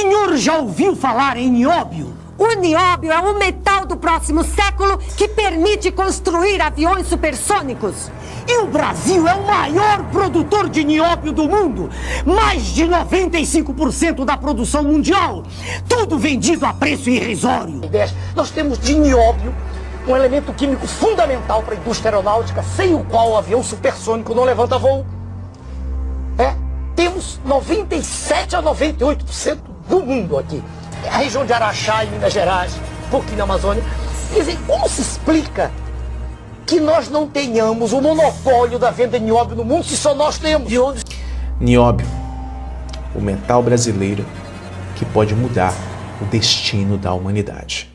senhor já ouviu falar em nióbio? O nióbio é um metal do próximo século que permite construir aviões supersônicos. E o Brasil é o maior produtor de nióbio do mundo. Mais de 95% da produção mundial. Tudo vendido a preço irrisório. Nós temos de nióbio um elemento químico fundamental para a indústria aeronáutica, sem o qual o avião supersônico não levanta voo. Temos 97 a 98% do mundo aqui. A região de Araxá, em Minas Gerais, um pouquinho na Amazônia. Quer dizer, como se explica que nós não tenhamos o monopólio da venda de nióbio no mundo se só nós temos? De onde? Nióbio, o metal brasileiro que pode mudar o destino da humanidade.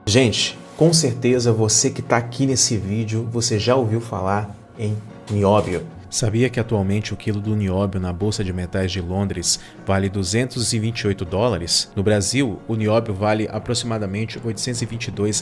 Gente, com certeza você que está aqui nesse vídeo, você já ouviu falar em nióbio. Sabia que atualmente o quilo do nióbio na Bolsa de Metais de Londres vale 228 dólares? No Brasil, o nióbio vale aproximadamente R$ 822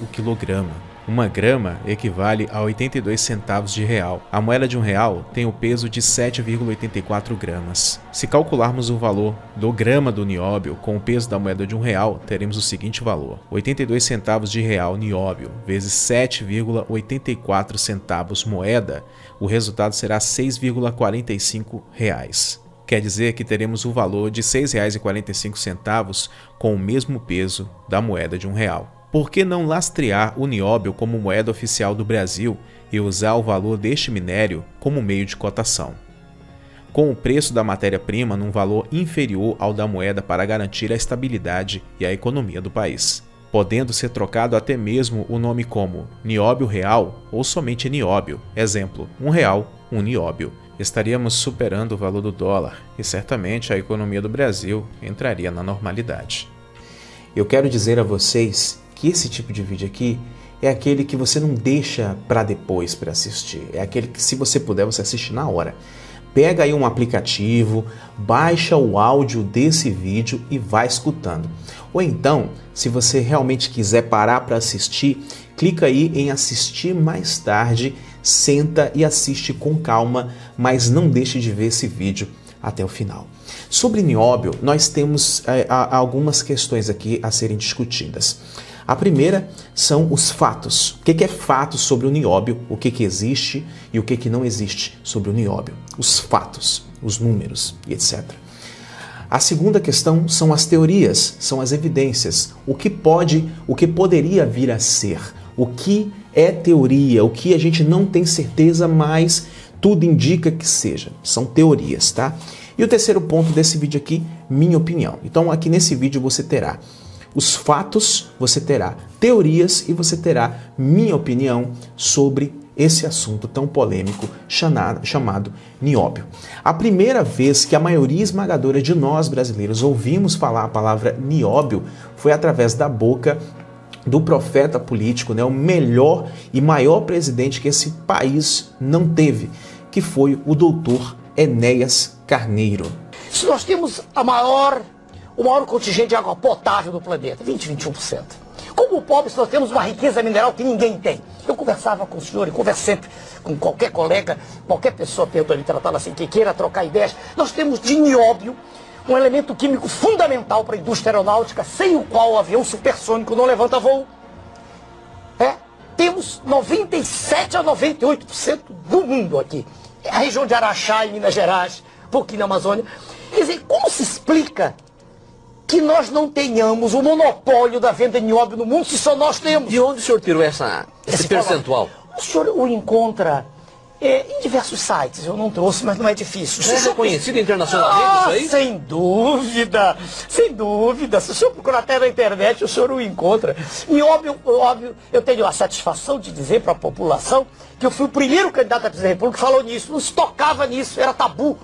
o quilograma. Uma grama equivale a 82 centavos de real. A moeda de R$1 tem o peso de 7,84 gramas. Se calcularmos o valor do grama do nióbio com o peso da moeda de R$1, teremos o seguinte valor: 82 centavos de real nióbio vezes 7,84 centavos moeda, o resultado será 6,45 reais. Quer dizer que teremos o valor de R$ 6,45 com o mesmo peso da moeda de R$1. Por que não lastrear o nióbio como moeda oficial do Brasil e usar o valor deste minério como meio de cotação? Com o preço da matéria-prima num valor inferior ao da moeda para garantir a estabilidade e a economia do país, podendo ser trocado até mesmo o nome como nióbio real ou somente nióbio. Exemplo, R$1, um nióbio. Estaríamos superando o valor do dólar e certamente a economia do Brasil entraria na normalidade. Eu quero dizer a vocês que esse tipo de vídeo aqui é aquele que você não deixa para depois para assistir. É aquele que, se você puder, você assiste na hora. Pega aí um aplicativo, baixa o áudio desse vídeo e vai escutando. Ou então, se você realmente quiser parar para assistir, clica aí em assistir mais tarde, senta e assiste com calma, mas não deixe de ver esse vídeo até o final. Sobre nióbio, nós temos algumas questões aqui a serem discutidas. A primeira são os fatos. O que é fato sobre o nióbio, o que existe e o que não existe sobre o nióbio. Os fatos, os números e etc. A segunda questão são as teorias, são as evidências. O que poderia vir a ser, o que é teoria, o que a gente não tem certeza, mas tudo indica que seja. São teorias, tá? E o terceiro ponto desse vídeo aqui, minha opinião. Então aqui nesse vídeo você terá os fatos, você terá teorias e você terá minha opinião sobre esse assunto tão polêmico chamado nióbio. A primeira vez que a maioria esmagadora de nós brasileiros ouvimos falar a palavra nióbio foi através da boca do profeta político, né, o melhor e maior presidente que esse país não teve, que foi o doutor Enéas Carneiro. Se nós temos o maior contingente de água potável do planeta, 21%. Como pobres, nós temos uma riqueza mineral que ninguém tem. Eu conversava com o senhor e converso sempre com qualquer colega, qualquer pessoa perguntando, tratando assim, que queira trocar ideias. Nós temos de nióbio um elemento químico fundamental para a indústria aeronáutica, sem o qual o avião supersônico não levanta voo. Temos 97 a 98% do mundo aqui. A região de Araxá, em Minas Gerais, um pouquinho na Amazônia. Quer dizer, como se explica que nós não tenhamos o monopólio da venda de nióbio no mundo se só nós temos? De onde o senhor tirou esse percentual? O senhor o encontra em diversos sites. Eu não trouxe, mas não é difícil. É reconhecido internacionalmente isso aí? Sem dúvida, sem dúvida. Se o senhor procurar até na internet, o senhor o encontra. Nióbio, óbvio, eu tenho a satisfação de dizer para a população que eu fui o primeiro candidato a presidente da República que falou nisso. Não se tocava nisso, era tabu.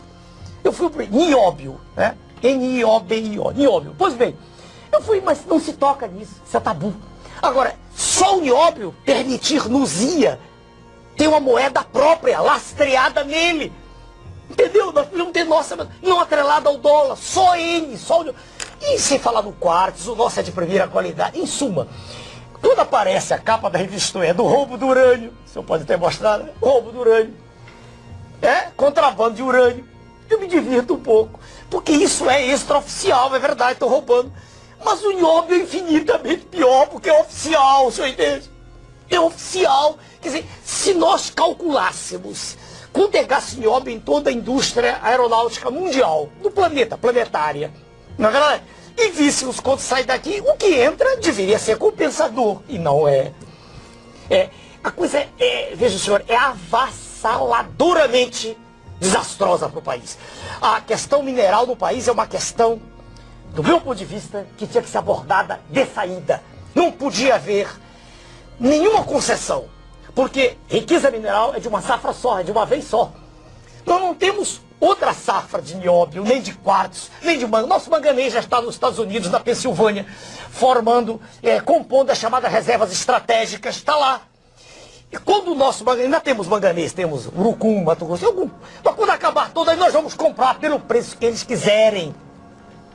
Eu fui o primeiro. Nióbio, né? N-I-O-B-I-O, nióbio. Pois bem, eu fui, mas não se toca nisso, isso é tabu. Agora, só o nióbio permitir-nos-ia ter uma moeda própria, lastreada nele. Entendeu? Nós podemos ter nossa, não atrelada ao dólar, só ele, só o... E sem falar no quartzo, o nosso é de primeira qualidade. Em suma, Quando aparece a capa da revista do roubo do urânio, o senhor pode ter mostrado, né? Roubo do urânio, contrabando de urânio, eu me divirto um pouco, porque isso é extraoficial, é verdade, estou roubando. Mas o nióbio é infinitamente pior, porque é oficial, o senhor entende? É oficial. Quer dizer, se nós calculássemos quanto é gasto nióbio em toda a indústria aeronáutica mundial, do planeta, planetária, não é verdade? E víssemos quanto sai daqui, o que entra deveria ser compensador, e não é. A coisa veja o senhor, é avassaladoramente desastrosa para o país. A questão mineral no país é uma questão, do meu ponto de vista, que tinha que ser abordada de saída. Não podia haver nenhuma concessão, porque riqueza mineral é de uma safra só, é de uma vez só. Nós não temos outra safra de nióbio, nem de quartzo, nem de manganês. Nosso manganês já está nos Estados Unidos, na Pensilvânia, compondo as chamadas reservas estratégicas, está lá. E quando o nosso manganês, ainda temos manganês, temos urucum, Mato Grosso, mas quando acabar todo, aí nós vamos comprar pelo preço que eles quiserem.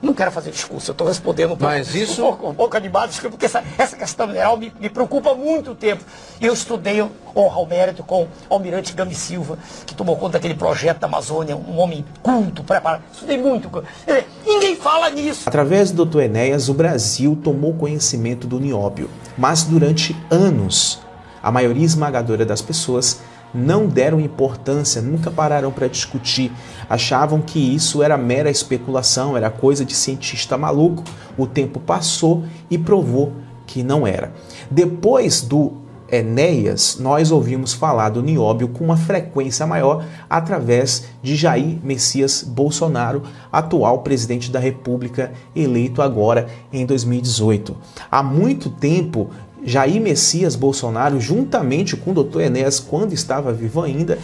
Não quero fazer discurso, eu estou respondendo um pouco animado, porque essa questão mineral me preocupa há muito tempo. Eu estudei, honra ao mérito, com o almirante Gami Silva, que tomou conta daquele projeto da Amazônia, um homem culto, preparado. Estudei muito. Ninguém fala nisso. Através do Dr. Enéas, o Brasil tomou conhecimento do nióbio, mas durante anos, a maioria esmagadora das pessoas não deram importância, nunca pararam para discutir, achavam que isso era mera especulação, era coisa de cientista maluco. O tempo passou e provou que não era. Depois do Enéas, nós ouvimos falar do nióbio com uma frequência maior através de Jair Messias Bolsonaro, atual presidente da República, eleito agora em 2018. Há muito tempo, Jair Messias Bolsonaro, juntamente com o Dr. Enéas, quando estava vivo ainda,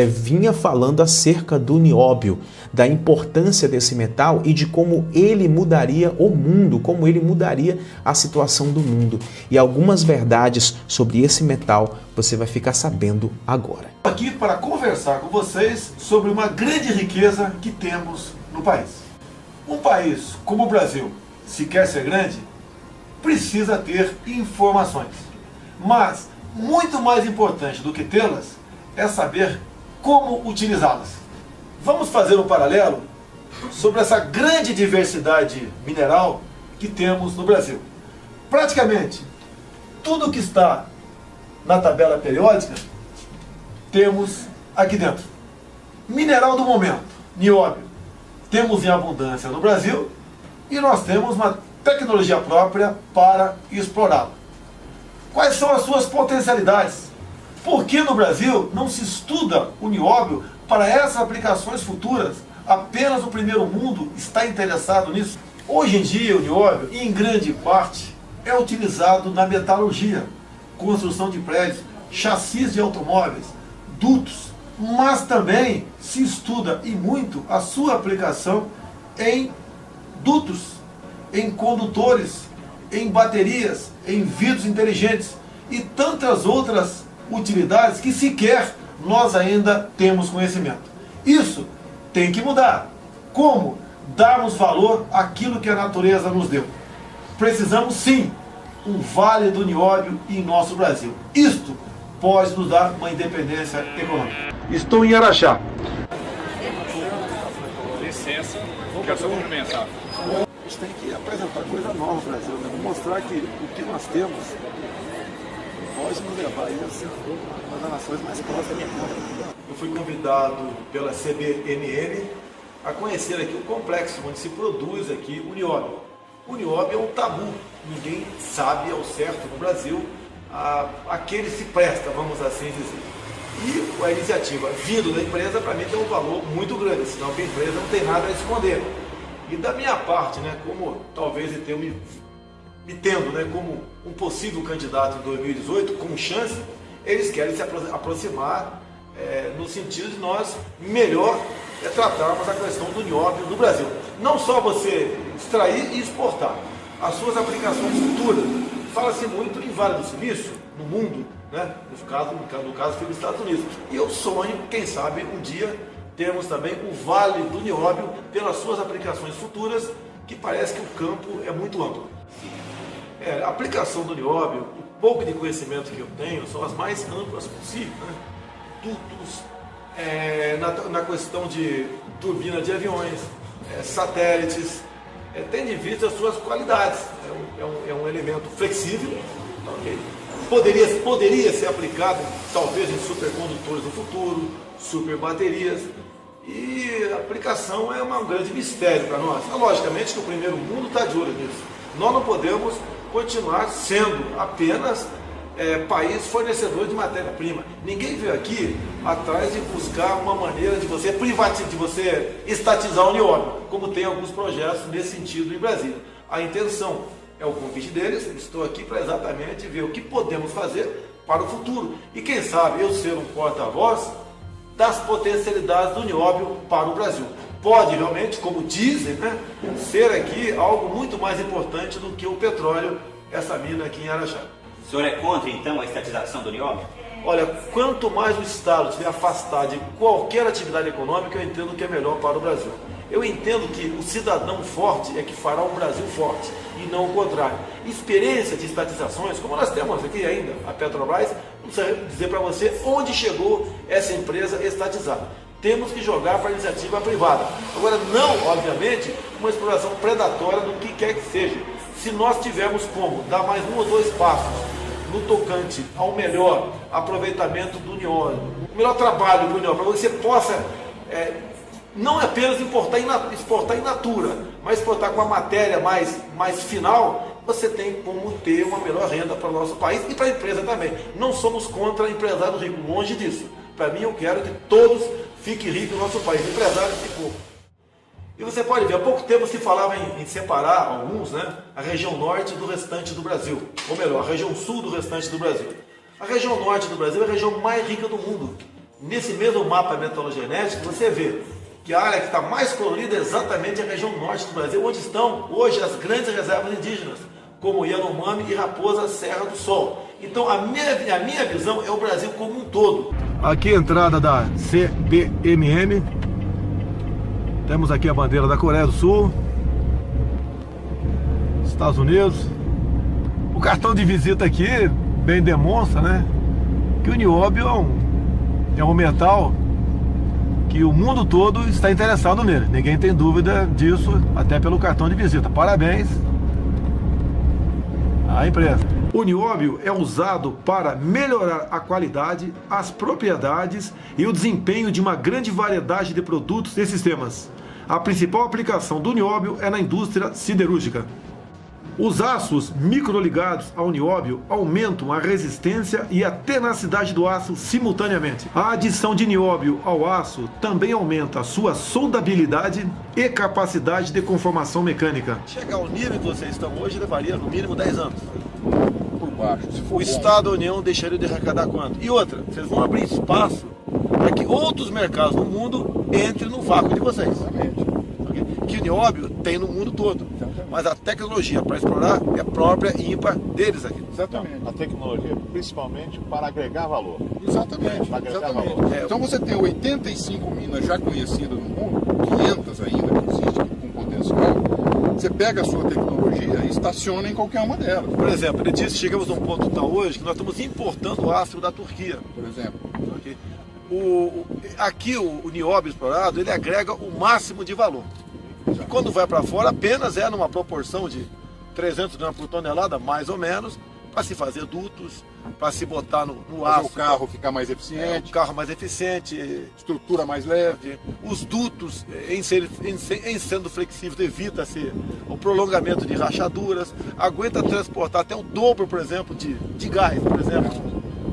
vinha falando acerca do nióbio, da importância desse metal e de como ele mudaria o mundo, como ele mudaria a situação do mundo. E algumas verdades sobre esse metal você vai ficar sabendo agora. Aqui para conversar com vocês sobre uma grande riqueza que temos no país. Um país como o Brasil, se quer ser grande, precisa ter informações. Mas, muito mais importante do que tê-las, é saber como utilizá-las. Vamos fazer um paralelo sobre essa grande diversidade mineral que temos no Brasil. Praticamente, tudo que está na tabela periódica, temos aqui dentro. Mineral do momento, nióbio, temos em abundância no Brasil e nós temos uma tecnologia própria para explorá-lo. Quais são as suas potencialidades? Por que no Brasil não se estuda o nióbio para essas aplicações futuras? Apenas o primeiro mundo está interessado nisso. Hoje em dia o nióbio, em grande parte, é utilizado na metalurgia, construção de prédios, chassis de automóveis, dutos, mas também se estuda e muito a sua aplicação em dutos, em condutores, em baterias, em vidros inteligentes e tantas outras utilidades que sequer nós ainda temos conhecimento. Isso tem que mudar. Como darmos valor àquilo que a natureza nos deu? Precisamos sim um vale do nióbio em nosso Brasil. Isto pode nos dar uma independência econômica. Estou em Araxá. Licença, quero só cumprimentar. A gente tem que apresentar coisa nova no Brasil, né? Mostrar que o que nós temos pode nos levar a ser uma das nações mais próximas. Eu fui convidado pela CBNN a conhecer aqui o complexo onde se produz aqui o nióbio. O nióbio é um tabu, ninguém sabe ao certo no Brasil a que ele se presta, vamos assim dizer. E a iniciativa vindo da empresa, para mim, tem um valor muito grande, senão a empresa não tem nada a esconder. E da minha parte, né, como talvez eu tenha me tendo, né, como um possível candidato em 2018, com chance, eles querem se aproximar no sentido de nós melhor tratarmos a questão do nióbio no Brasil. Não só você extrair e exportar, as suas aplicações futuras. Fala-se muito em Vale do Silício, no mundo, né, no caso foi nos Estados Unidos. E eu sonho, quem sabe, um dia termos também o Vale do Nióbio pelas suas aplicações futuras, que parece que o campo é muito amplo. A aplicação do nióbio, o pouco de conhecimento que eu tenho, são as mais amplas possíveis, né? Dutos, na questão de turbina de aviões, satélites, tendo em vista as suas qualidades. É um elemento flexível, okay? Poderia ser aplicado talvez em supercondutores no futuro, super baterias, e a aplicação é um grande mistério para nós. Logicamente que o primeiro mundo está de olho nisso. Nós não podemos continuar sendo apenas país fornecedor de matéria-prima. Ninguém veio aqui atrás de buscar uma maneira de você privatizar, de você estatizar o nióbio, como tem alguns projetos nesse sentido em Brasília. A intenção é o convite deles, estou aqui para exatamente ver o que podemos fazer para o futuro. E quem sabe eu ser um porta-voz das potencialidades do nióbio para o Brasil. Pode realmente, como dizem, né, ser aqui algo muito mais importante do que o petróleo, essa mina aqui em Araxá. O senhor é contra, então, a estatização do nióbio? Olha, quanto mais o Estado estiver afastado de qualquer atividade econômica, eu entendo que é melhor para o Brasil. Eu entendo que o cidadão forte é que fará o Brasil forte, e não o contrário. Experiência de estatizações, como nós temos aqui ainda, a Petrobras, não sei dizer para você onde chegou essa empresa estatizada. Temos que jogar para a iniciativa privada. Agora, não, obviamente, uma exploração predatória do que quer que seja. Se nós tivermos como dar mais 1 ou 2 passos no tocante ao melhor aproveitamento do nióbio, o melhor trabalho do nióbio, para que você possa não apenas exportar in natura, mas exportar com a matéria mais final, você tem como ter uma melhor renda para o nosso país e para a empresa também. Não somos contra empresário rico, longe disso. Para mim, eu quero que todos fiquem ricos no nosso país, empresários e pouco. E você pode ver, há pouco tempo se falava em separar alguns, né, a região norte do restante do Brasil, ou melhor, a região sul do restante do Brasil. A região norte do Brasil é a região mais rica do mundo. Nesse mesmo mapa metalogenético, você vê que a área que está mais colorida é exatamente a região norte do Brasil, onde estão hoje as grandes reservas indígenas, como Yanomami e Raposa Serra do Sol. Então a minha visão é o Brasil como um todo. Aqui a entrada da CBMM. Temos aqui a bandeira da Coreia do Sul, Estados Unidos. O cartão de visita aqui bem demonstra, né, que o nióbio é um metal que o mundo todo está interessado nele. Ninguém tem dúvida disso, até pelo cartão de visita. Parabéns à empresa. O nióbio é usado para melhorar a qualidade, as propriedades e o desempenho de uma grande variedade de produtos e sistemas. A principal aplicação do nióbio é na indústria siderúrgica. Os aços microligados ao nióbio aumentam a resistência e a tenacidade do aço simultaneamente. A adição de nióbio ao aço também aumenta a sua soldabilidade e capacidade de conformação mecânica. Chegar ao nível que vocês estão hoje levaria no mínimo 10 anos. Por baixo. O Estado da União deixaria de arrecadar quanto? E outra, vocês vão abrir espaço para que outros mercados no mundo entrem no vácuo de vocês. Exatamente. Que o nióbio tem no mundo todo. Exatamente. Mas a tecnologia para explorar é própria e ímpar deles aqui. Exatamente. A tecnologia principalmente para agregar valor. Exatamente. Para agregar exatamente. valor. Então você tem 85 minas já conhecidas no mundo, 500 ainda que existem com potencial. Você pega a sua tecnologia e estaciona em qualquer uma delas. Por exemplo, ele disse que chegamos a um ponto tal hoje que nós estamos importando aço da Turquia. Por exemplo. Okay? Aqui o nióbio explorado, ele agrega o máximo de valor. E quando vai para fora, apenas numa proporção de 300 gramas por tonelada, mais ou menos, para se fazer dutos, para se botar no aço. O carro ficar mais eficiente. O carro mais eficiente. Estrutura mais leve. Os dutos, em sendo flexíveis, evita-se o prolongamento de rachaduras. Aguenta transportar até o dobro, por exemplo, de gás, por exemplo,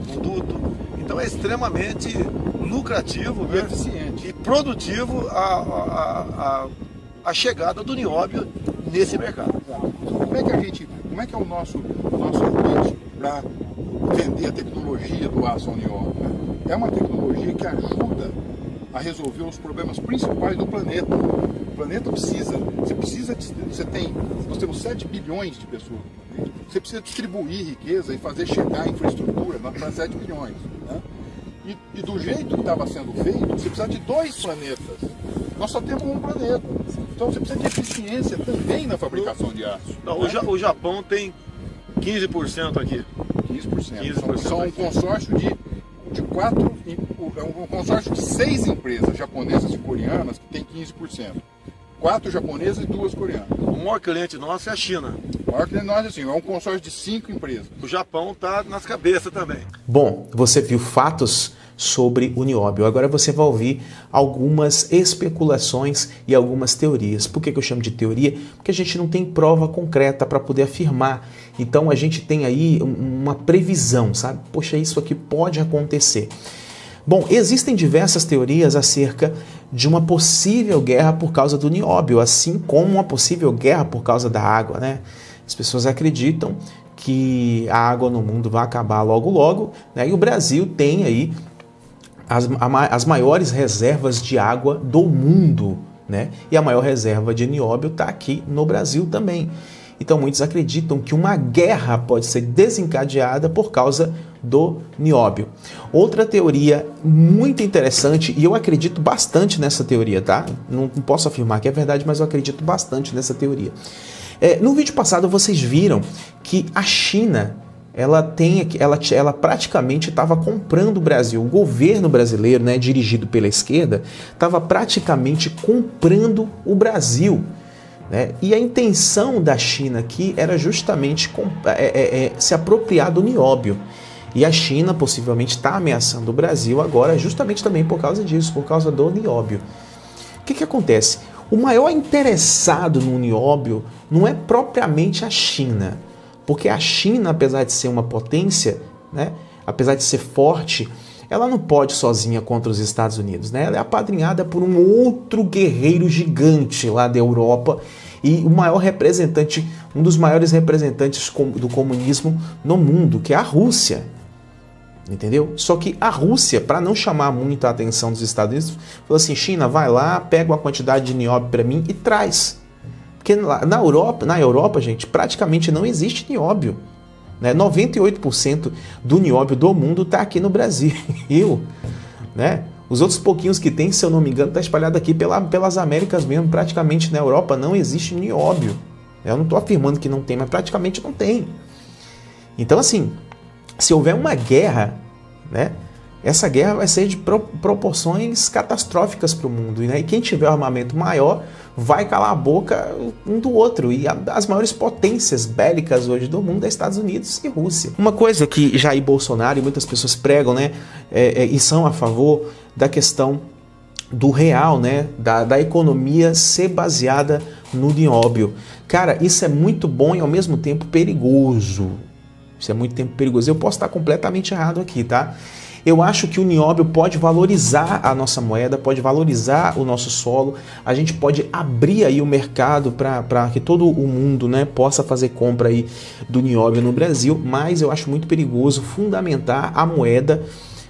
um duto. Então é extremamente lucrativo, e eficiente. E produtivo a chegada do nióbio nesse mercado. Como é que é o nosso approach para vender a tecnologia do aço ao nióbio? É uma tecnologia que ajuda a resolver os problemas principais do planeta. O planeta nós temos 7 bilhões de pessoas. Você precisa distribuir riqueza e fazer chegar a infraestrutura para 7 bilhões. Né? E do jeito que estava sendo feito, você precisa de 2 planetas. Nós só temos um planeta. Então você precisa de eficiência também na fabricação de aço. Não, o Japão tem 15% aqui. 15%. São um consórcio de 6 empresas japonesas e coreanas que tem 15%. 4 japonesas e 2 coreanas. O maior cliente nosso é a China. O maior cliente nosso assim, é um consórcio de 5 empresas. O Japão está nas cabeças também. Bom, você viu fatos sobre o nióbio. Agora você vai ouvir algumas especulações e algumas teorias. Por que eu chamo de teoria? Porque a gente não tem prova concreta para poder afirmar. Então a gente tem aí uma previsão, sabe? Poxa, isso aqui pode acontecer. Bom, existem diversas teorias acerca de uma possível guerra por causa do nióbio, assim como uma possível guerra por causa da água, né? As pessoas acreditam que a água no mundo vai acabar logo logo, né? E o Brasil tem aí as maiores reservas de água do mundo, né? E a maior reserva de nióbio está aqui no Brasil também. Então muitos acreditam que uma guerra pode ser desencadeada por causa do nióbio. Outra teoria muito interessante, e eu acredito bastante nessa teoria, tá? Não posso afirmar que é verdade, mas eu acredito bastante nessa teoria. No vídeo passado vocês viram que a China ela praticamente estava comprando o Brasil. O governo brasileiro, né, dirigido pela esquerda, estava praticamente comprando o Brasil. Né? E a intenção da China aqui era justamente se apropriar do nióbio. E a China possivelmente está ameaçando o Brasil agora justamente também por causa disso, por causa do nióbio. O que acontece? O maior interessado no nióbio não é propriamente a China, porque a China, apesar de ser uma potência, né, apesar de ser forte, ela não pode sozinha contra os Estados Unidos, né? Ela é apadrinhada por um outro guerreiro gigante lá da Europa e o maior representante, um dos maiores representantes do comunismo no mundo, que é a Rússia. Entendeu? Só que a Rússia, para não chamar muito a atenção dos Estados Unidos, falou assim: China, vai lá, pega uma quantidade de nióbio para mim e traz. Porque na Europa, gente, praticamente não existe nióbio. Né? 98% do nióbio do mundo está aqui no Brasil. Né? Os outros pouquinhos que tem, se eu não me engano, está espalhado aqui pelas Américas mesmo. Praticamente na Europa não existe nióbio. Eu não estou afirmando que não tem, mas praticamente não tem. Então, assim, se houver uma guerra, né, essa guerra vai ser de proporções catastróficas para o mundo. Né? E quem tiver armamento maior vai calar a boca um do outro. E as maiores potências bélicas hoje do mundo é Estados Unidos e Rússia. Uma coisa que Jair Bolsonaro e muitas pessoas pregam, né, e são a favor da questão do real, né, da economia ser baseada no nióbio. Cara, isso é muito bom e ao mesmo tempo perigoso. Isso é muito perigoso. Eu posso estar completamente errado aqui, tá? Eu acho que o nióbio pode valorizar a nossa moeda, pode valorizar o nosso solo. A gente pode abrir aí o mercado para que todo o mundo, né, possa fazer compra aí do nióbio no Brasil, mas eu acho muito perigoso fundamentar a moeda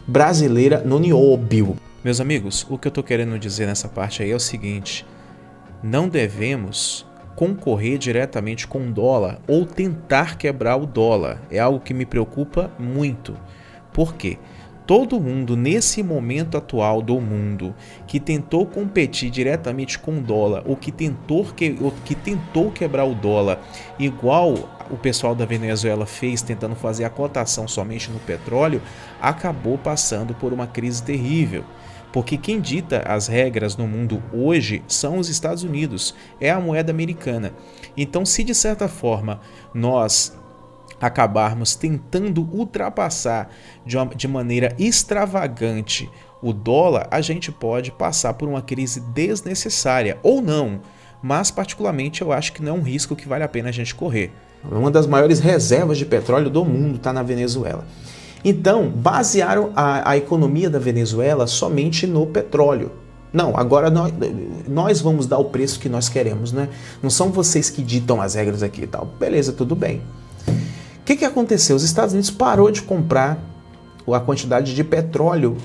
brasileira no nióbio. Meus amigos, o que eu estou querendo dizer nessa parte aí é o seguinte: não devemos concorrer diretamente com o dólar ou tentar quebrar o dólar. É algo que me preocupa muito. Por quê? Todo mundo, nesse momento atual do mundo, que tentou competir diretamente com o dólar, ou que tentou quebrar o dólar, igual o pessoal da Venezuela fez, tentando fazer a cotação somente no petróleo, acabou passando por uma crise terrível. Porque quem dita as regras no mundo hoje são os Estados Unidos, é a moeda americana. Então, se de certa forma nós acabarmos tentando ultrapassar de maneira extravagante o dólar, a gente pode passar por uma crise desnecessária, ou não, mas particularmente eu acho que não é um risco que vale a pena a gente correr. Uma das maiores reservas de petróleo do mundo está na Venezuela. Então, basearam a economia da Venezuela somente no petróleo. Não, agora nós vamos dar o preço que nós queremos, né? Não são vocês que ditam as regras aqui e tal. Beleza, tudo bem. O que aconteceu? Os Estados Unidos parou de comprar a quantidade de petróleo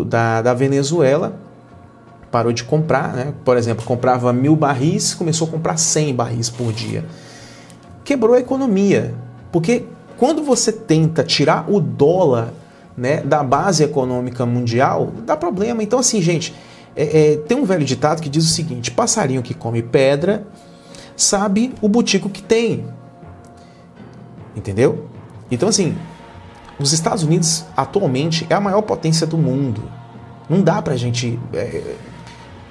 da Venezuela. Parou de comprar, né? Por exemplo, comprava 1000 barris, começou a comprar 100 barris por dia. Quebrou a economia, porque quando você tenta tirar o dólar, né, da base econômica mundial, dá problema. Então, assim, gente, tem um velho ditado que diz o seguinte: passarinho que come pedra sabe o butico que tem. Entendeu? Então, assim, os Estados Unidos atualmente é a maior potência do mundo. Não dá pra gente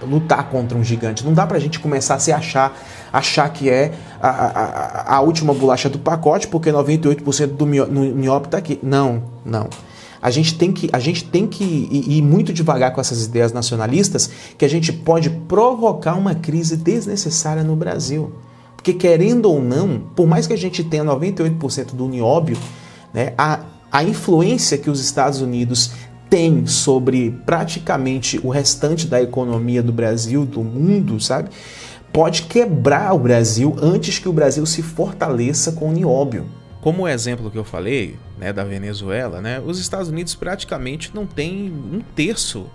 lutar contra um gigante. Não dá pra gente começar a se achar que é a última bolacha do pacote, porque 98% do nióbio tá aqui. Não. A gente tem que ir muito devagar com essas ideias nacionalistas, que a gente pode provocar uma crise desnecessária no Brasil. Porque, querendo ou não, por mais que a gente tenha 98% do nióbio, né, a influência que os Estados Unidos têm sobre praticamente o restante da economia do Brasil, do mundo, sabe, pode quebrar o Brasil antes que o Brasil se fortaleça com o nióbio. Como o exemplo que eu falei, né, da Venezuela, né, os Estados Unidos praticamente não têm 1/3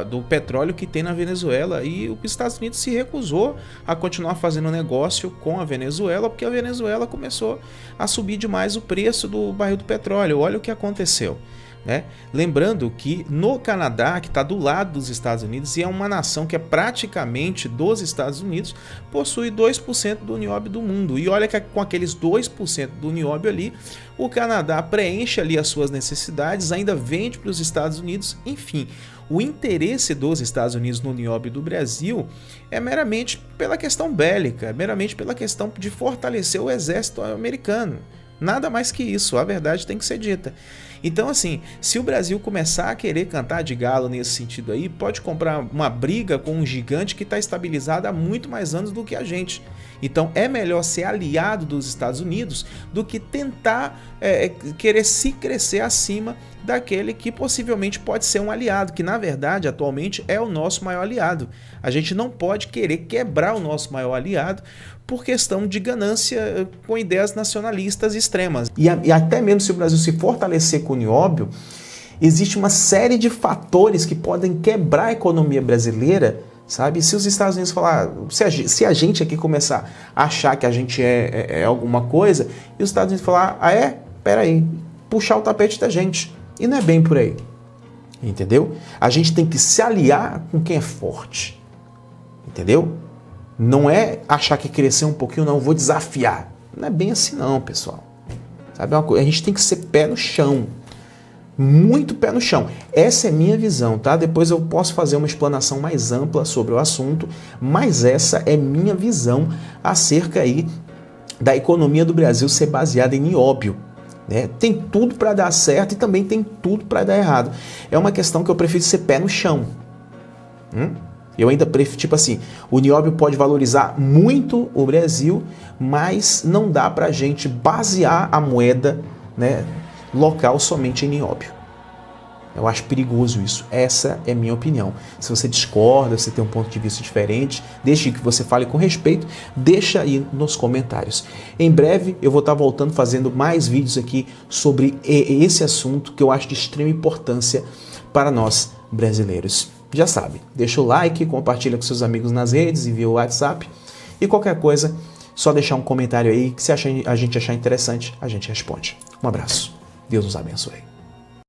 do petróleo que tem na Venezuela, e os Estados Unidos se recusou a continuar fazendo negócio com a Venezuela, porque a Venezuela começou a subir demais o preço do barril do petróleo. Olha o que aconteceu, né? Lembrando que no Canadá, que está do lado dos Estados Unidos, e é uma nação que é praticamente dos Estados Unidos, possui 2% do nióbio do mundo. E olha que com aqueles 2% do nióbio ali, o Canadá preenche ali as suas necessidades, ainda vende para os Estados Unidos, enfim. O interesse dos Estados Unidos no nióbio do Brasil é meramente pela questão bélica, meramente pela questão de fortalecer o exército americano. Nada mais que isso, a verdade tem que ser dita. Então, assim, se o Brasil começar a querer cantar de galo nesse sentido aí, pode comprar uma briga com um gigante que está estabilizado há muito mais anos do que a gente. Então, é melhor ser aliado dos Estados Unidos do que tentar querer se crescer acima daquele que possivelmente pode ser um aliado, que na verdade, atualmente, é o nosso maior aliado. A gente não pode querer quebrar o nosso maior aliado por questão de ganância com ideias nacionalistas extremas. E até mesmo se o Brasil se fortalecer com o nióbio, existe uma série de fatores que podem quebrar a economia brasileira, sabe? Se os Estados Unidos falar, se a gente aqui começar a achar que a gente é alguma coisa, e os Estados Unidos falar, peraí, puxar o tapete da gente. E não é bem por aí, entendeu? A gente tem que se aliar com quem é forte, entendeu? Não é achar que crescer um pouquinho, não, vou desafiar. Não é bem assim não, pessoal. Sabe uma coisa? A gente tem que ser pé no chão. Muito pé no chão. Essa é minha visão, tá? Depois eu posso fazer uma explanação mais ampla sobre o assunto, mas essa é minha visão acerca aí da economia do Brasil ser baseada em nióbio. Né? Tem tudo para dar certo e também tem tudo para dar errado. É uma questão que eu prefiro ser pé no chão. Eu ainda prefiro, tipo assim, o nióbio pode valorizar muito o Brasil, mas não dá pra gente basear a moeda, né, local somente em nióbio. Eu acho perigoso isso. Essa é a minha opinião. Se você discorda, se tem um ponto de vista diferente, desde que você fale com respeito, deixa aí nos comentários. Em breve eu vou estar voltando fazendo mais vídeos aqui sobre esse assunto que eu acho de extrema importância para nós brasileiros. Já sabe, deixa o like, compartilha com seus amigos nas redes, envia o WhatsApp e qualquer coisa, só deixar um comentário aí que se a gente achar interessante, a gente responde. Um abraço. Deus nos abençoe.